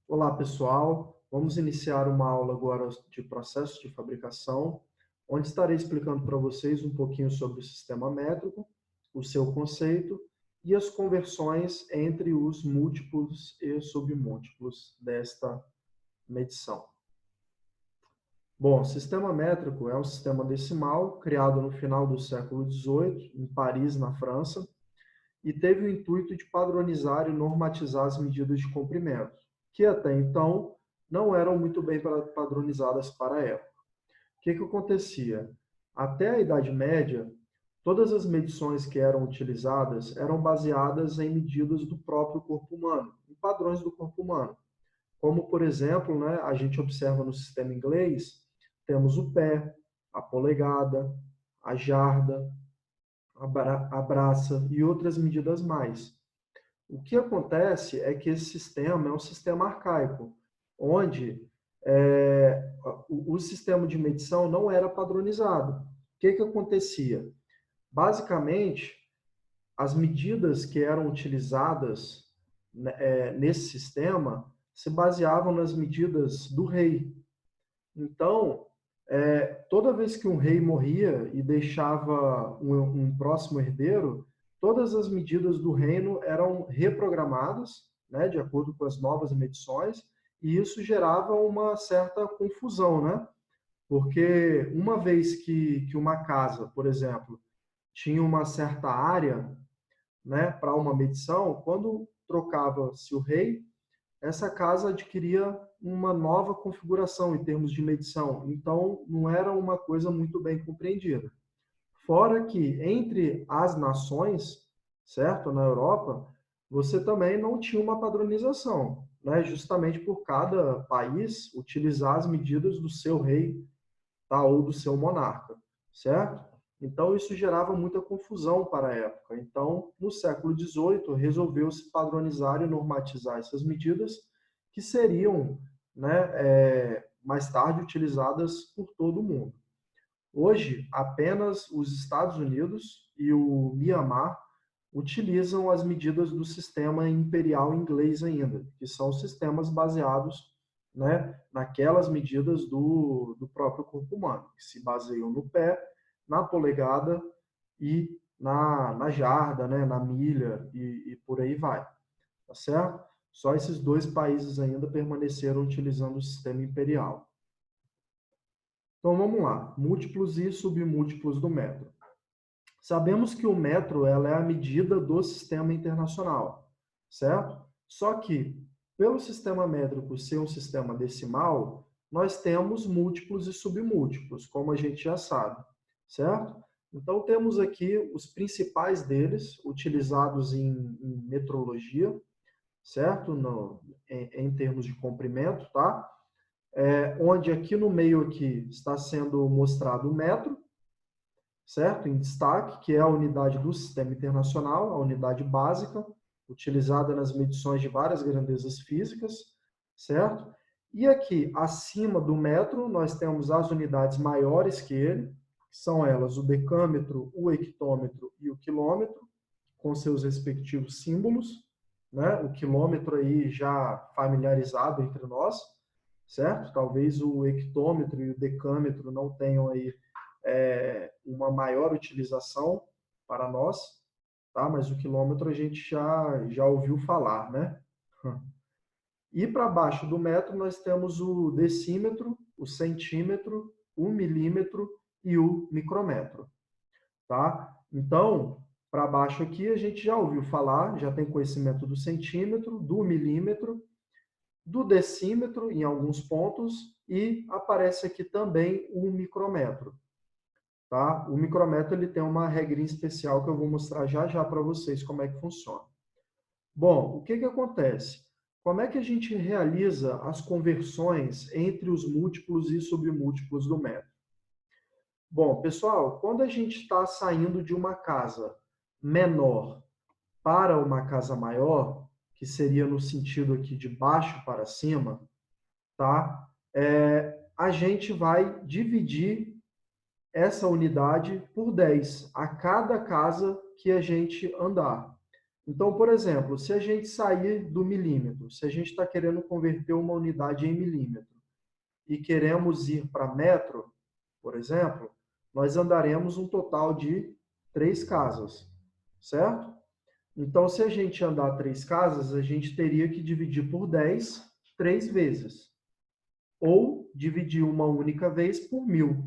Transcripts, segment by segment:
Olá, pessoal. Vamos iniciar uma aula agora de processo de fabricação, onde estarei explicando para vocês um pouquinho sobre o sistema métrico, o seu conceito e as conversões entre os múltiplos e submúltiplos desta medição. Bom, o sistema métrico é um sistema decimal criado no final do século XVIII, em Paris, na França, e teve o intuito de padronizar e normatizar as medidas de comprimento, que até então não eram muito bem padronizadas para a época. O que acontecia? Até a Idade Média, todas as medições que eram utilizadas eram baseadas em medidas do próprio corpo humano, em padrões do corpo humano. Como, por exemplo, né, a gente observa no sistema inglês, temos o pé, a polegada, a jarda, a braça e outras medidas mais. O que acontece é que esse sistema é um sistema arcaico, onde o sistema de medição não era padronizado. O que acontecia? Basicamente, as medidas que eram utilizadas nesse sistema se baseavam nas medidas do rei. Então, toda vez que um rei morria e deixava um próximo herdeiro, todas as medidas do reino eram reprogramadas, né, de acordo com as novas medições, e isso gerava uma certa confusão, né? Porque uma vez que uma casa, por exemplo, tinha uma certa área, né, para uma medição, quando trocava-se o rei, essa casa adquiria uma nova configuração em termos de medição, então não era uma coisa muito bem compreendida. Fora que entre as nações, certo, na Europa, você também não tinha uma padronização, né? Justamente por cada país utilizar as medidas do seu rei, tá? Ou do seu monarca, certo? Então isso gerava muita confusão para a época. Então, no século XVIII, resolveu-se padronizar e normatizar essas medidas que seriam, né, mais tarde utilizadas por todo o mundo. Hoje, apenas os Estados Unidos e o Mianmar utilizam as medidas do sistema imperial inglês ainda, que são sistemas baseados, né, naquelas medidas do próprio corpo humano, que se baseiam no pé, na polegada e na jarda, né, na milha e por aí vai, tá certo? Só esses dois países ainda permaneceram utilizando o sistema imperial. Então vamos lá, múltiplos e submúltiplos do metro. Sabemos que o metro ela é a medida do sistema internacional, certo? Só que, pelo sistema métrico ser um sistema decimal, nós temos múltiplos e submúltiplos, como a gente já sabe, certo? Então, temos aqui os principais deles, utilizados em metrologia, certo? Em termos de comprimento, tá? Onde aqui no meio aqui está sendo mostrado o metro, certo? Em destaque, que é a unidade do sistema internacional, a unidade básica, utilizada nas medições de várias grandezas físicas, certo? E aqui, acima do metro, nós temos as unidades maiores que ele, que são elas o decâmetro, o hectômetro e o quilômetro, com seus respectivos símbolos, né? O quilômetro aí já familiarizado entre nós, certo? Talvez o hectômetro e o decâmetro não tenham aí uma maior utilização para nós, tá? Mas o quilômetro a gente já ouviu falar, né? E para baixo do metro nós temos o decímetro, o centímetro, o milímetro e o micrômetro, tá? Então, para baixo aqui a gente já ouviu falar, já tem conhecimento do centímetro, do milímetro, do decímetro em alguns pontos e aparece aqui também o micrômetro. Tá? O micrômetro ele tem uma regrinha especial que eu vou mostrar já já para vocês como é que funciona. Bom, o que acontece? Como é que a gente realiza as conversões entre os múltiplos e submúltiplos do metro? Bom, pessoal, quando a gente está saindo de uma casa menor para uma casa maior, que seria no sentido aqui de baixo para cima, tá? A gente vai dividir essa unidade por 10 a cada casa que a gente andar. Então, por exemplo, se a gente sair do milímetro, se a gente está querendo converter uma unidade em milímetro e queremos ir para metro, por exemplo, nós andaremos um total de 3 casas, certo? Então, se a gente andar 3 casas, a gente teria que dividir por 10 3 vezes. Ou dividir uma única vez por 1000,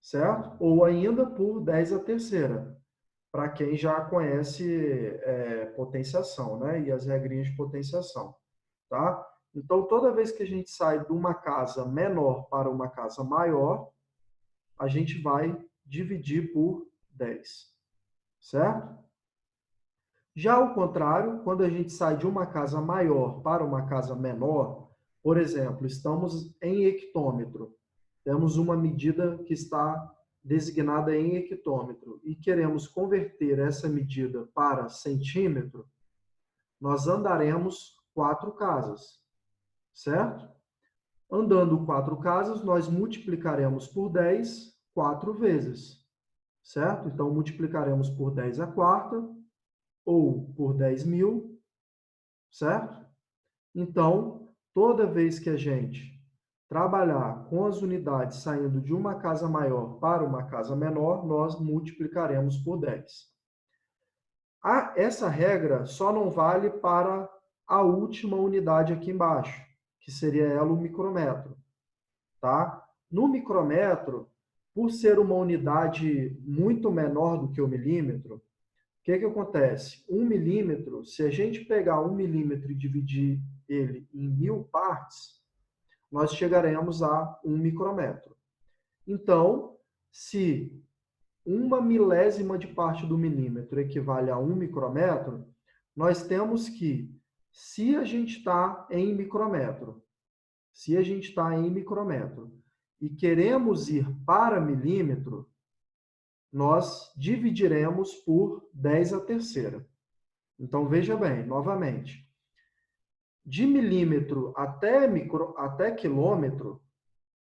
certo? Ou ainda por 10 a terceira, para quem já conhece potenciação, né? E as regrinhas de potenciação, tá? Então, toda vez que a gente sai de uma casa menor para uma casa maior, a gente vai dividir por 10, certo? Já ao contrário, quando a gente sai de uma casa maior para uma casa menor, por exemplo, estamos em hectômetro, temos uma medida que está designada em hectômetro e queremos converter essa medida para centímetro, nós andaremos 4 casas, certo? Andando 4 casas, nós multiplicaremos por 10 4 vezes, certo? Então, multiplicaremos por 10 a quarta, ou por 10.000, certo? Então, toda vez que a gente trabalhar com as unidades saindo de uma casa maior para uma casa menor, nós multiplicaremos por 10. Essa regra só não vale para a última unidade aqui embaixo, que seria ela o micrômetro, tá? No micrômetro, por ser uma unidade muito menor do que o milímetro, o que acontece? 1 milímetro, se a gente pegar 1 milímetro e dividir ele em 1000 partes, nós chegaremos a 1 micrômetro. Então, se uma milésima de parte do milímetro equivale a 1 micrômetro, nós temos que, se a gente está em micrômetro, e queremos ir para milímetro, nós dividiremos por 10 a terceira. Então, veja bem, novamente, de milímetro até quilômetro,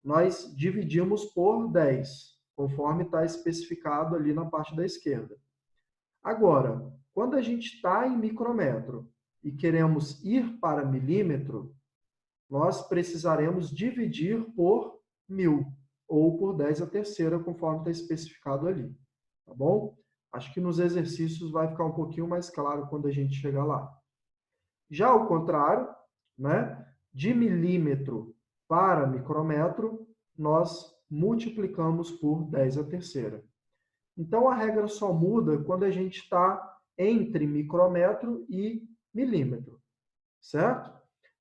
nós dividimos por 10, conforme está especificado ali na parte da esquerda. Agora, quando a gente está em micrômetro e queremos ir para milímetro, nós precisaremos dividir por 1000, ou por 10 a terceira, conforme está especificado ali. Tá bom? Acho que nos exercícios vai ficar um pouquinho mais claro quando a gente chegar lá. Já ao contrário, né, de milímetro para micrômetro, nós multiplicamos por 10 a terceira. Então, a regra só muda quando a gente está entre micrômetro e milímetro, certo?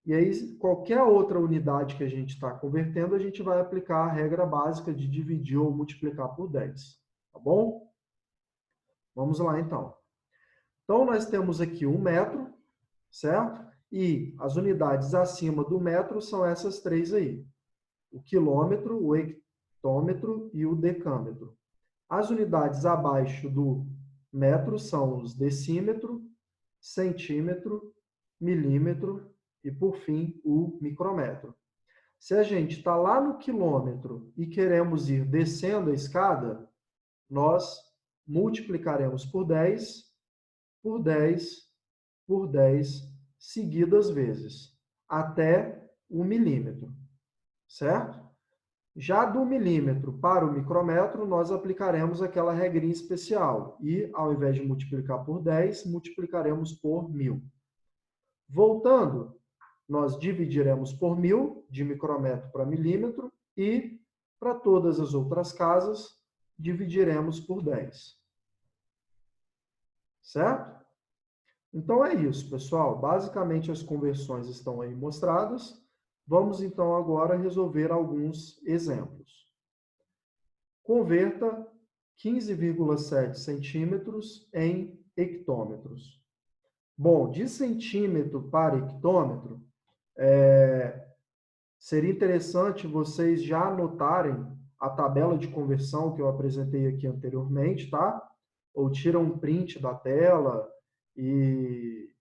E aí, qualquer outra unidade que a gente está convertendo, a gente vai aplicar a regra básica de dividir ou multiplicar por 10, tá bom? Vamos lá, então. Então, nós temos aqui 1 metro, certo? E as unidades acima do metro são essas 3 aí. O quilômetro, o hectômetro e o decâmetro. As unidades abaixo do metro são os decímetro, centímetro, milímetro e, por fim, o micrômetro. Se a gente está lá no quilômetro e queremos ir descendo a escada, nós multiplicaremos por 10, por 10, por 10, seguidas vezes, até o milímetro, certo? Já do milímetro para o micrômetro, nós aplicaremos aquela regrinha especial e, ao invés de multiplicar por 10, multiplicaremos por 1000. Voltando, nós dividiremos por 1000, de micrômetro para milímetro, e, para todas as outras casas, dividiremos por 10. Certo? Então é isso, pessoal. Basicamente as conversões estão aí mostradas. Vamos então agora resolver alguns exemplos. Converta 15,7 centímetros em hectômetros. Bom, de centímetro para hectômetro, seria interessante vocês já anotarem a tabela de conversão que eu apresentei aqui anteriormente, tá? Ou tira um print da tela e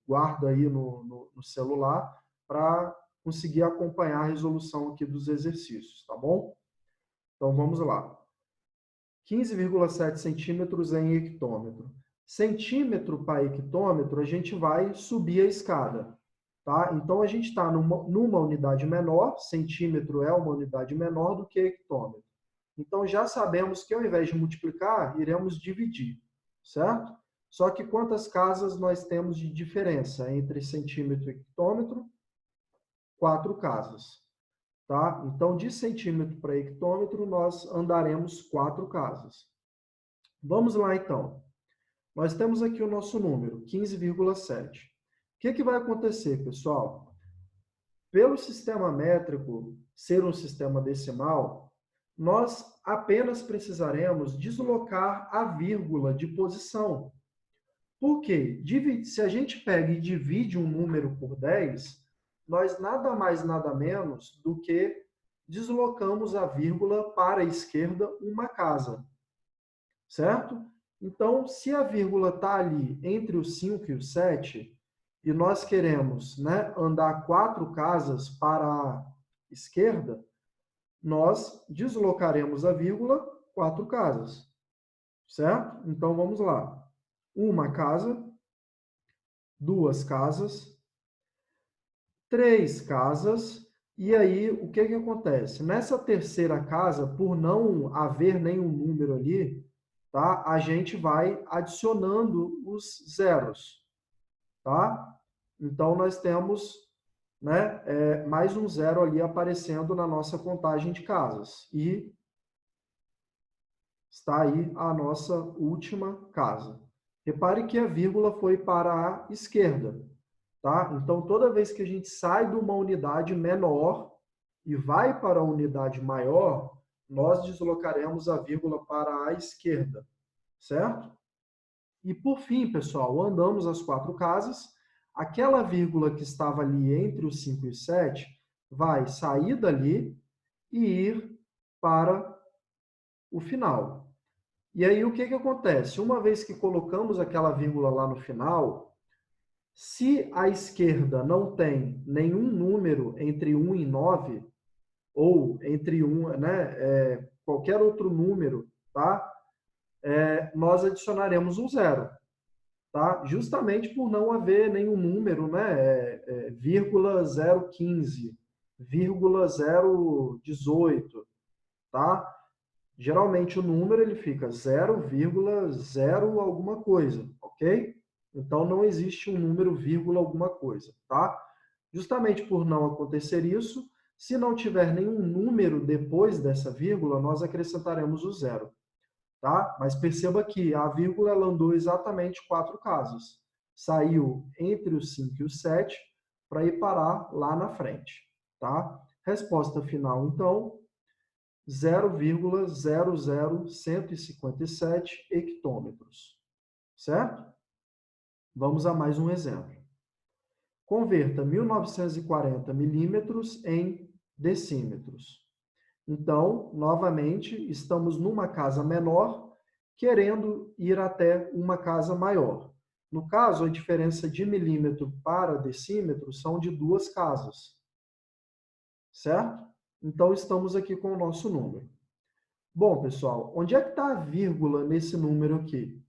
guarda aí no celular para conseguir acompanhar a resolução aqui dos exercícios, tá bom? Então, vamos lá. 15,7 centímetros em hectômetro. Centímetro para hectômetro, a gente vai subir a escada. Tá? Então, a gente está numa unidade menor, centímetro é uma unidade menor do que hectômetro. Então, já sabemos que ao invés de multiplicar, iremos dividir, certo? Só que quantas casas nós temos de diferença entre centímetro e hectômetro? 4 casas. Tá? Então, de centímetro para hectômetro, nós andaremos 4 casas. Vamos lá, então. Nós temos aqui o nosso número, 15,7. O que vai acontecer, pessoal? Pelo sistema métrico ser um sistema decimal, nós apenas precisaremos deslocar a vírgula de posição. Por quê? Se a gente pega e divide um número por 10, nós nada mais, nada menos do que deslocamos a vírgula para a esquerda uma casa. Certo? Então, se a vírgula está ali entre o 5 e o 7, e nós queremos, né, andar 4 casas para a esquerda, nós deslocaremos a vírgula 4 casas. Certo? Então, vamos lá. Uma casa, 2 casas, 3 casas, e aí o que acontece? Nessa terceira casa, por não haver nenhum número ali, tá? A gente vai adicionando os zeros. Tá? Então, nós temos, né, mais um zero ali aparecendo na nossa contagem de casas. E está aí a nossa última casa. Repare que a vírgula foi para a esquerda. Tá? Então, toda vez que a gente sai de uma unidade menor e vai para a unidade maior, nós deslocaremos a vírgula para a esquerda. Certo? E por fim, pessoal, andamos as 4 casas. Aquela vírgula que estava ali entre o 5 e o 7 vai sair dali e ir para o final. E aí o que acontece? Uma vez que colocamos aquela vírgula lá no final, se a esquerda não tem nenhum número entre 1 e 9, ou entre 1, né, qualquer outro número, tá? Nós adicionaremos um zero. Tá? Justamente por não haver nenhum número, né? Vírgula 015, vírgula 018, tá? Geralmente o número ele fica 0,0 alguma coisa, ok? Então não existe um número vírgula alguma coisa, tá? Justamente por não acontecer isso, se não tiver nenhum número depois dessa vírgula, nós acrescentaremos o zero. Tá? Mas perceba que a vírgula ela andou exatamente 4 casas. Saiu entre o 5 e o 7 para ir parar lá na frente. Tá? Resposta final, então, 0,00157 hectômetros. Certo? Vamos a mais um exemplo. Converta 1940 milímetros em decímetros. Então, novamente, estamos numa casa menor, querendo ir até uma casa maior. No caso, a diferença de milímetro para decímetro são de 2 casas. Certo? Então, estamos aqui com o nosso número. Bom, pessoal, onde é que está a vírgula nesse número aqui?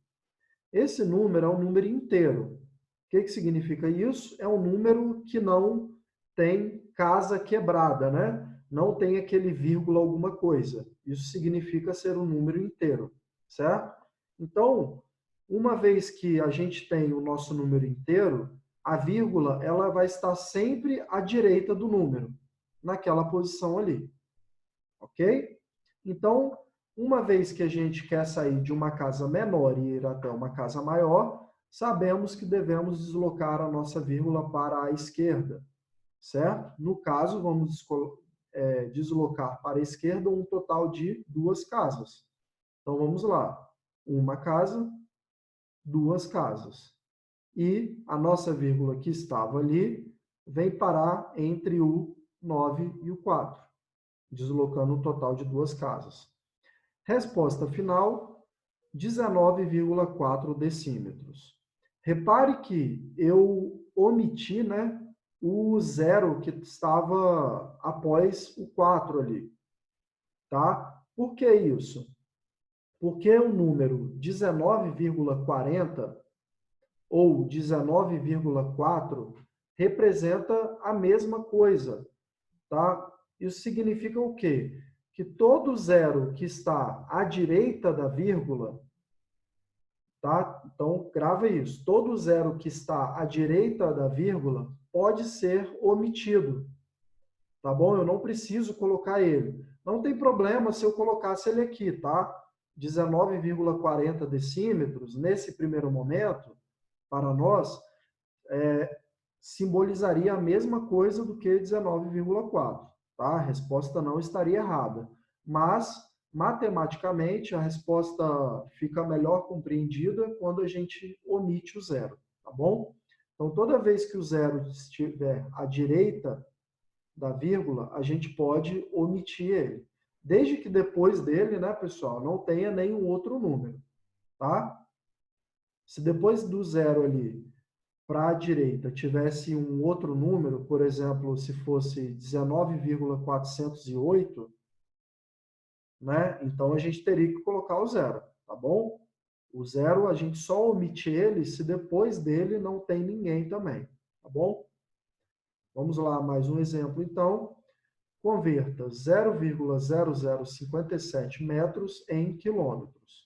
Esse número é um número inteiro. O que significa isso? É um número que não tem casa quebrada, né? Não tem aquele vírgula alguma coisa. Isso significa ser um número inteiro, certo? Então, uma vez que a gente tem o nosso número inteiro, a vírgula ela vai estar sempre à direita do número, naquela posição ali. Ok? Então, uma vez que a gente quer sair de uma casa menor e ir até uma casa maior, sabemos que devemos deslocar a nossa vírgula para a esquerda, certo? No caso, vamos deslocar para a esquerda um total de 2 casas. Então, vamos lá. Uma casa, 2 casas. E a nossa vírgula que estava ali vem parar entre o 9 e o 4, deslocando um total de 2 casas. Resposta final, 19,4 decímetros. Repare que eu omiti, né, o zero que estava após o 4 ali. Tá? Por que isso? Porque o número 19,40 ou 19,4 representa a mesma coisa, tá? Isso significa o quê? Que todo zero que está à direita da vírgula, tá? Então, grava isso. Todo zero que está à direita da vírgula pode ser omitido, tá bom? Eu não preciso colocar ele. Não tem problema se eu colocasse ele aqui, tá? 19,40 decímetros, nesse primeiro momento, para nós, simbolizaria a mesma coisa do que 19,4, tá? A resposta não estaria errada. Mas, matematicamente, a resposta fica melhor compreendida quando a gente omite o zero, tá bom? Então, toda vez que o zero estiver à direita da vírgula, a gente pode omitir ele. Desde que depois dele, né, pessoal, não tenha nenhum outro número, tá? Se depois do zero ali para a direita tivesse um outro número, por exemplo, se fosse 19,408, né? Então a gente teria que colocar o zero, tá bom? O zero a gente só omite ele se depois dele não tem ninguém também, tá bom? Vamos lá, mais um exemplo então. Converta 0,0057 metros em quilômetros.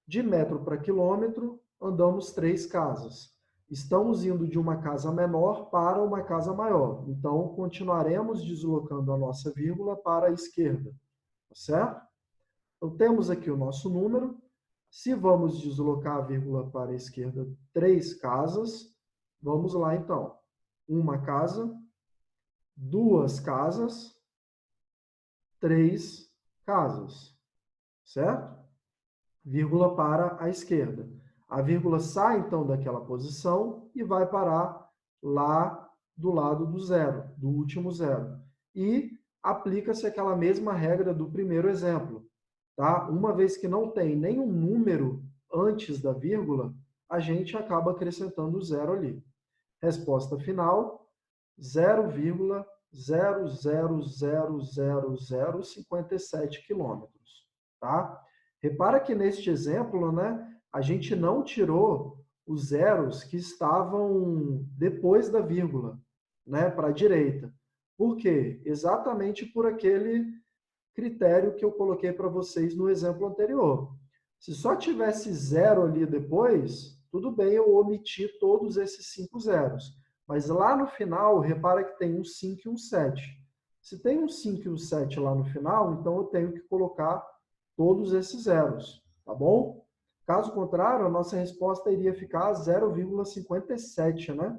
De metro para quilômetro, andamos 3 casas. Estamos indo de uma casa menor para uma casa maior. Então, continuaremos deslocando a nossa vírgula para a esquerda. Tá certo? Então, temos aqui o nosso número. Se vamos deslocar a vírgula para a esquerda 3 casas, vamos lá então. Uma casa, 2 casas, 3 casas. Certo? Vírgula para a esquerda. A vírgula sai, então, daquela posição e vai parar lá do lado do zero, do último zero. E aplica-se aquela mesma regra do primeiro exemplo. Tá? Uma vez que não tem nenhum número antes da vírgula, a gente acaba acrescentando o zero ali. Resposta final, 0,0000057 quilômetros. Tá? Repara que neste exemplo, né, a gente não tirou os zeros que estavam depois da vírgula, né, para a direita. Por quê? Exatamente por aquele critério que eu coloquei para vocês no exemplo anterior. Se só tivesse zero ali depois, tudo bem eu omitir todos esses 5 zeros. Mas lá no final, repara que tem um 5 e um 7. Se tem um 5 e um 7 lá no final, então eu tenho que colocar todos esses zeros, tá bom? Caso contrário, a nossa resposta iria ficar 0,57, né?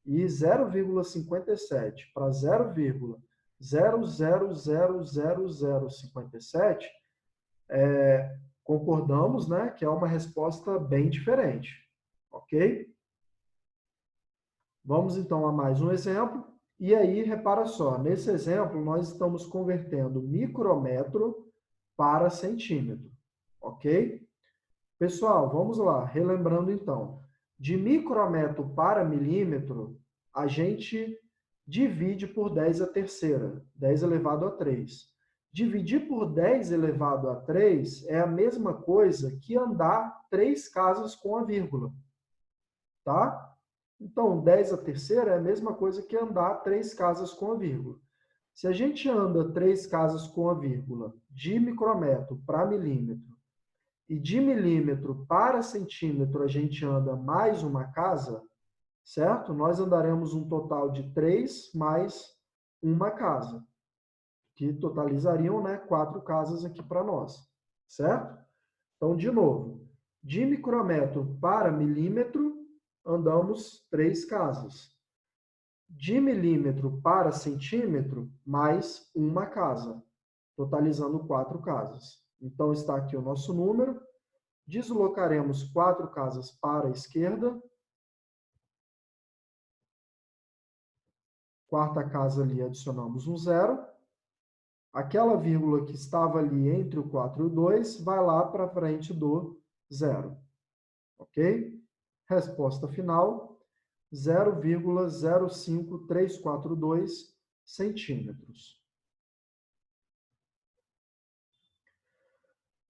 E 0,57 para 0,000057, concordamos, né, que é uma resposta bem diferente, ok? Vamos então a mais um exemplo. E aí, repara só, nesse exemplo, nós estamos convertendo micrômetro para centímetro, ok? Pessoal, vamos lá, relembrando então. De micrômetro para milímetro, a gente divide por 10 a terceira, 10 elevado a 3. Dividir por 10 elevado a 3 é a mesma coisa que andar 3 casas com a vírgula, tá? Então, 10 a terceira é a mesma coisa que andar 3 casas com a vírgula. Se a gente anda 3 casas com a vírgula de micrômetro para milímetro e de milímetro para centímetro a gente anda mais uma casa, certo? Nós andaremos um total de 3 mais uma casa, que totalizariam, né, 4 casas aqui para nós, certo? Então, de novo, de micrômetro para milímetro, andamos 3 casas. De milímetro para centímetro, mais uma casa, totalizando 4 casas. Então, está aqui o nosso número. Deslocaremos 4 casas para a esquerda. Quarta casa ali, adicionamos um zero. Aquela vírgula que estava ali entre o 4 e o 2, vai lá para frente do zero. Ok? Resposta final, 0,05342 centímetros.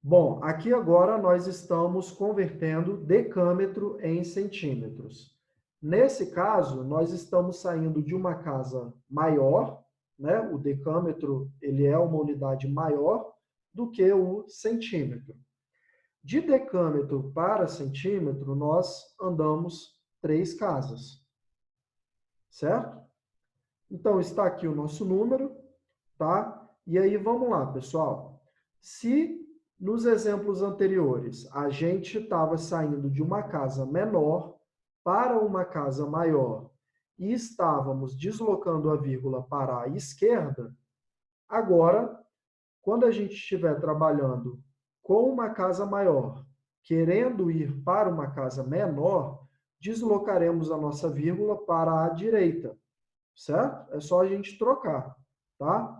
Bom, aqui agora nós estamos convertendo decâmetro em centímetros. Nesse caso, nós estamos saindo de uma casa maior, né? O decâmetro, ele é uma unidade maior do que o centímetro. De decâmetro para centímetro, nós andamos 3 casas, certo? Então, está aqui o nosso número, tá? E aí, vamos lá, pessoal. Se nos exemplos anteriores a gente estava saindo de uma casa menor para uma casa maior e estávamos deslocando a vírgula para a esquerda, agora, quando a gente estiver trabalhando com uma casa maior, querendo ir para uma casa menor, deslocaremos a nossa vírgula para a direita, certo? É só a gente trocar, tá?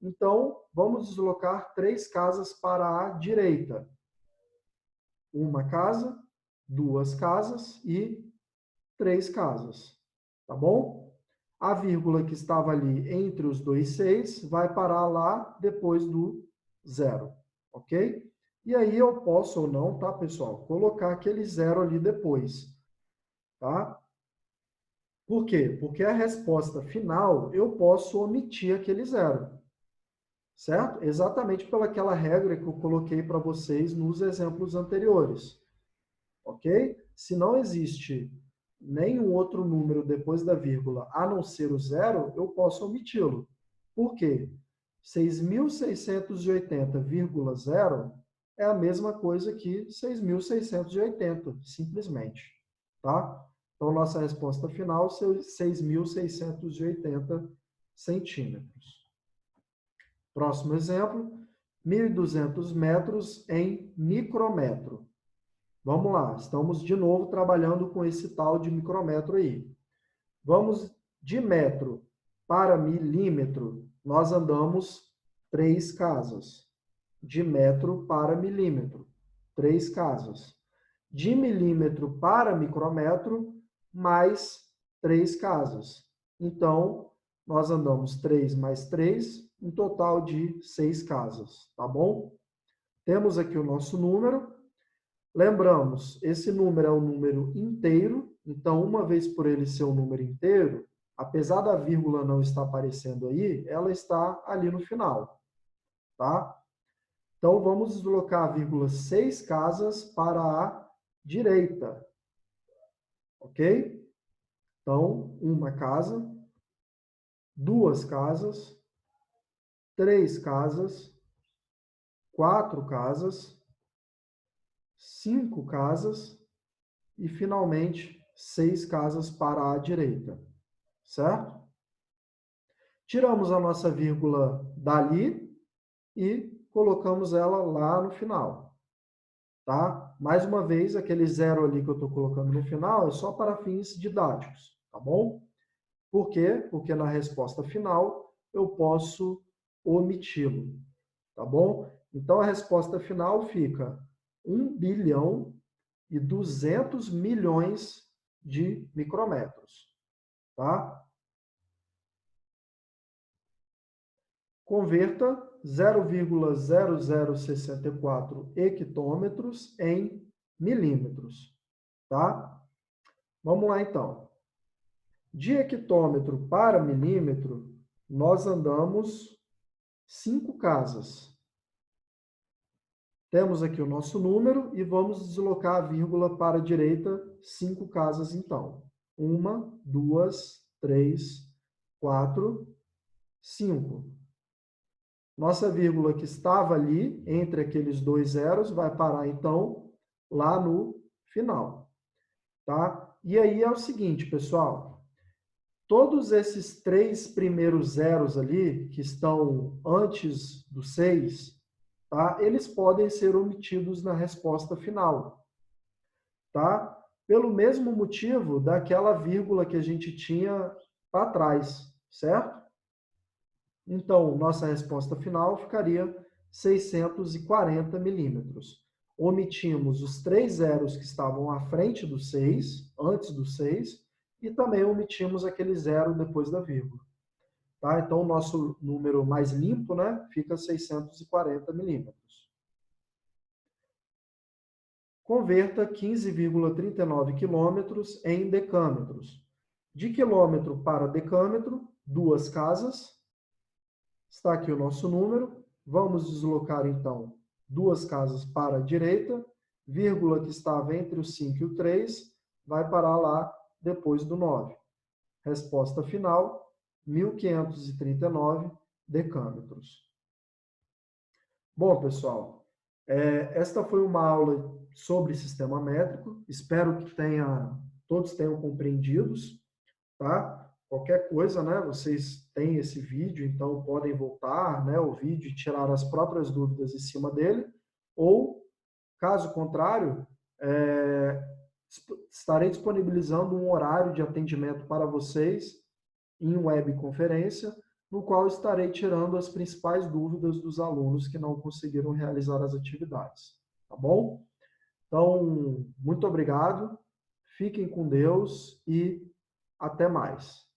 Então, vamos deslocar 3 casas para a direita. Uma casa, 2 casas e 3 casas, tá bom? A vírgula que estava ali entre os dois 6 vai parar lá depois do 0, ok? E aí eu posso ou não, tá, pessoal, colocar aquele 0 ali depois, tá? Por quê? Porque a resposta final eu posso omitir aquele 0, certo? Exatamente pelaquela regra que eu coloquei para vocês nos exemplos anteriores, ok? Se não existe nenhum outro número depois da vírgula a não ser o 0, eu posso omiti-lo. Por quê? 6.680,0 é a mesma coisa que 6.680, simplesmente, tá? Então, nossa resposta final, 6.680 centímetros. Próximo exemplo, 1.200 metros em micrômetro. Vamos lá, estamos de novo trabalhando com esse tal de micrômetro aí. Vamos de metro para milímetro, nós andamos 3 casas. De metro para milímetro, 3 casas. De milímetro para micrômetro, mais 3 casas. Então, nós andamos 3 mais 3, um total de 6 casas, tá bom? Temos aqui o nosso número. Lembramos, esse número é um número inteiro, então, uma vez por ele ser um número inteiro, apesar da vírgula não estar aparecendo aí, ela está ali no final, tá? Então, vamos deslocar a vírgula 6 casas para a direita, ok? Então, uma casa, 2 casas, 3 casas, 4 casas, 5 casas e, finalmente, 6 casas para a direita, certo? Tiramos a nossa vírgula dali e colocamos ela lá no final, tá? Mais uma vez, aquele 0 ali que eu estou colocando no final é só para fins didáticos, tá bom? Por quê? Porque na resposta final eu posso omiti-lo, tá bom? Então, a resposta final fica 1.200.000.000 de micrômetros, tá? Converta 0,0064 hectômetros em milímetros, tá? Vamos lá, então. De hectômetro para milímetro, nós andamos 5 casas. Temos aqui o nosso número e vamos deslocar a vírgula para a direita 5 casas, então. 1, 2, 3, 4, 5. Nossa vírgula que estava ali, entre aqueles dois zeros, vai parar, então, lá no final, tá? E aí é o seguinte, pessoal. Todos esses 3 primeiros zeros ali, que estão antes do 6, tá? Eles podem ser omitidos na resposta final, tá? Pelo mesmo motivo daquela vírgula que a gente tinha para trás, certo? Então, nossa resposta final ficaria 640 milímetros. Omitimos os 3 zeros que estavam à frente do 6, antes do 6, e também omitimos aquele zero depois da vírgula. Tá? Então, o nosso número mais limpo, né, fica 640 milímetros. converta 15,39 quilômetros em decâmetros. De quilômetro para decâmetro, 2 casas. Está aqui o nosso número. Vamos deslocar, então, 2 casas para a direita. Vírgula que estava entre o 5 e o 3, vai parar lá depois do 9. Resposta final, 1.539 decâmetros. Bom, pessoal, esta foi uma aula sobre sistema métrico. Espero que todos tenham compreendidos, tá? Qualquer coisa, né? Vocês têm esse vídeo, então podem voltar, né, o vídeo e tirar as próprias dúvidas em cima dele. Ou, caso contrário, estarei disponibilizando um horário de atendimento para vocês em webconferência, no qual estarei tirando as principais dúvidas dos alunos que não conseguiram realizar as atividades. Tá bom? Então, muito obrigado, fiquem com Deus e até mais.